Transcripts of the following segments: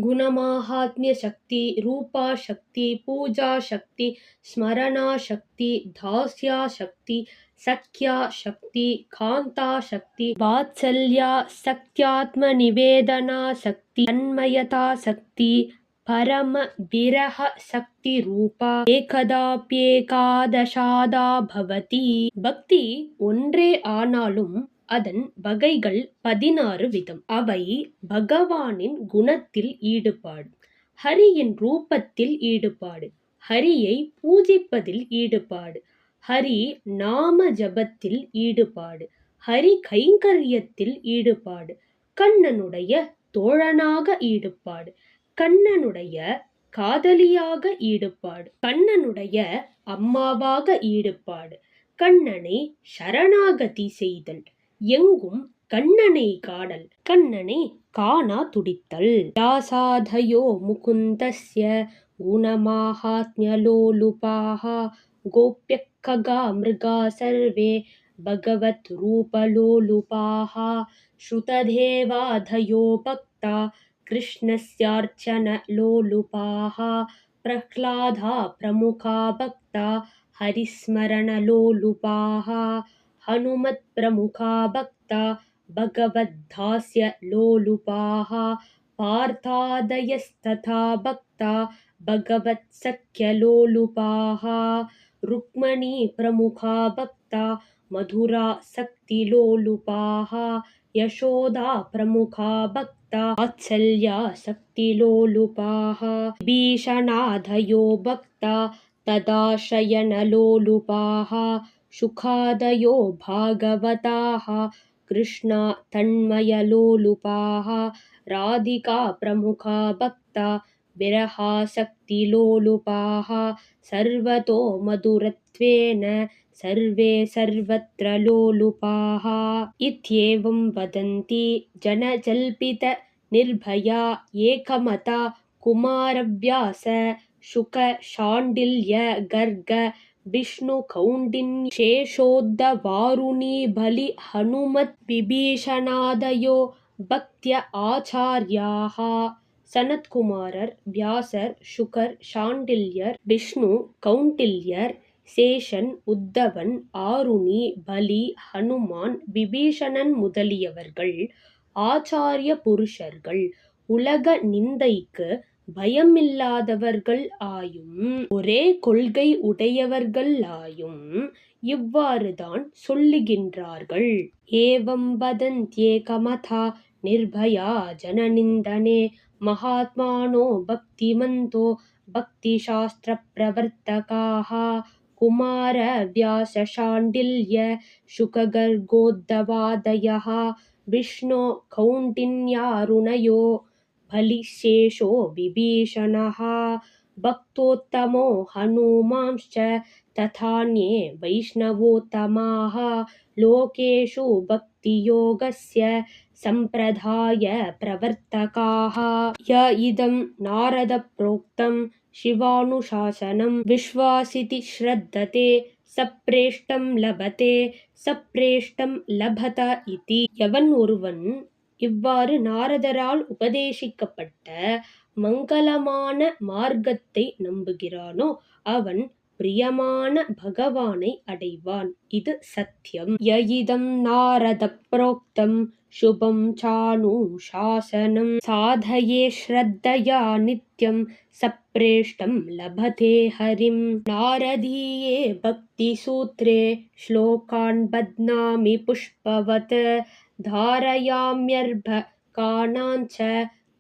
गुणमाहात्म्यशक्ति, रूपाशक्ति, पूजाशक्ति, स्मरणाशक्ति, धास्याशक्ति, सख्याशक्ति, कान्ताशक्ति, वात्सल्याशक्त्यात्मनिवेदनाशक्ति, तन्मयताशक्ति, परम विरह शक्ति रूपा ஏகதாப்யேகாதசாதா பவதி. பக்தி ஒன்றே ஆனாலும் அதன் வகைகள் 16 விதம். அவை பகவானின் குணத்தில் ஈடுபாடு, ஹரியின் ரூபத்தில் ஈடுபாடு, ஹரியை பூஜிப்பதில் ஈடுபாடு, ஹரி நாம ஜபத்தில் ஈடுபாடு, ஹரி கைங்கரியத்தில் ஈடுபாடு, கண்ணனுடைய தோழனாக ஈடுபாடு, கண்ணனுடைய காதலியாக ஈடுபாடு, கண்ணனுடைய அம்மாவாக ஈடுபாடு, கண்ணனை சரணாகதி செய்தல், எங்கும் கண்ணனை காணல், கண்ணனை காணா துடித்தல். யாசாதயோ முகுந்தஸ்ய குணமாஹாத்ம்யலோலுபாஹ கோப்யः खगा மிருகா சர்வே பகவத் ரூபலோலுபாஹ ஸ்ருததேவாதயோ பக்தா கிருஷ்ணஸ்யார்ச்சன லோலுபாஹ பிரஹ்லாதா பிரமுகா பக்தா ஹரிஸ்மரணலோலுபாஹ ஹனுமத் பிரமுகா பக்தா பகவத்தாஸ்ய லோலுபாஹ பார்த்தாதயஸ்ததா பக்தா பகவத் சக்யலோலுபாஹ ருக்மணி பிரமுகா பக்தா மதுரா சக்திலோலுபாஹ யசோதா பிரமுகா பக்தா வாத்சல்யா சக்திலோலுபாஹ விபீஷணாதயோ பக்தா ததாசயனலோலுபாஹ சுகாதயோ பாகவதாः கிருஷ்ணா தன்மயலோலுபாः ராதிகா பிரமுகா பக்தா விரஹாசக்திலோலுபாः சர்வதோ மதுரத்வேன सर्वे सर्वत्र लोलुपाः इत्येवं वदन्ति जनजल्पित निर्भया एकमता कुमारव्यास शुक शाण्डिल्य गर्ग विष्णु कौण्डिन्य शेषोद्धवारुणी बलि हनुमत् विभीषणादयो भक्त्य आचार्याः. சனத்குமாரர், வியாசர், சுகர், சாண்டில்யர், விஷ்ணு, கௌண்டில்யர், சேஷன், உத்தவன், ஆருணி, பலி, ஹனுமான், விபீஷணன் முதலியவர்கள் ஆச்சாரிய புருஷர்கள், உலக நிந்தைக்கு பயமில்லாதவர்கள் ஆயும் ஒரே கொள்கை உடையவர்கள் ஆயும் இவ்வாறுதான் சொல்லுகின்றார்கள். ஏவம் வதந்த்யேகமதா நிர்பயா ஜனநிந்தனே மகாத்மானோ பக்திமந்தோ பக்திசாஸ்திர பிரவர்த்தகாः குமார வியாச சாண்டில்ய சுககர்கோத்தவாதயः விஷ்ணு கௌண்டின்யாருணயோ பலிசேஷோ விபீஷணः பக்தோத்தமோ ஹனுமான்श्च ததான்யே வைஷ்ணவோத்தமாः லோகேஷு பக்தியோகஸ்ய சம்பிரதாய பிரவர்த்தகாः. ய இதம் நாரத ப்ரோக்தம் சிவானுசாசனம் விஸ்வாசிதி ஸ்ரத்ததே சப்ரேஷ்டம் லபதே சப்ரேஷ்டம் லபத இதி. எவன் ஒருவன் இவ்வாறு நாரதரால் உபதேசிக்கப்பட்ட மங்களமான மார்க்கத்தை நம்புகிறானோ அவன் பிரியமான பகவானை அடைவான். இது சத்தியம். யயிதம் நாரத ப்ரோக்தம் சுபம் சானுசாசனம் சாதயே ஸ்ரத்தயா நித்யம் சப்ரேஷ்டம் லபதே ஹரிம். நாரதீயே பக்தி சூத்ரே ஸ்லோகான் பத்னாமி புஷ்பவத் தாரயாம்யர்ப காணாஞ்ச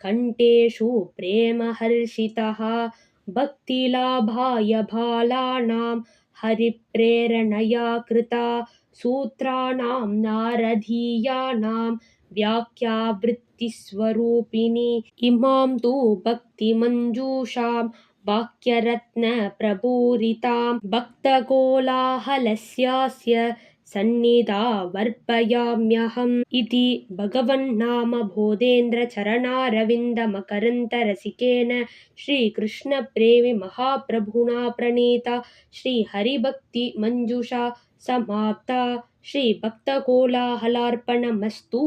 கண்டேஷு பிரேமஹர்ஷிதः பக்திலாபாய பாலானாம் ஹரிப்ரேரணயா கிருதா சூத்ராணாம் நாரதீயானாம் வியாக்யாவிருத்திஸ்வரூபிணி இமாம் தூ பக்தி மஞ்சூஷாம் வாக்யரத்ன பிரபூரிதாம் பக்தகோலாஹலஸ்யாஸ்ய சந்நிதா வர்ப்பயாம்யஹம் இதி பகவன்னாம போதேந்திர சரணாரவிந்த மகரந்த ரசிகேன ஸ்ரீ கிருஷ்ண பிரேமி மகாபிரபுனா பிரணீதா ஸ்ரீ ஹரிபக்தி மஞ்சுஷா சமாப்தா. ஸ்ரீ பக்தகோலாஹலார்ப்பணமஸ்து.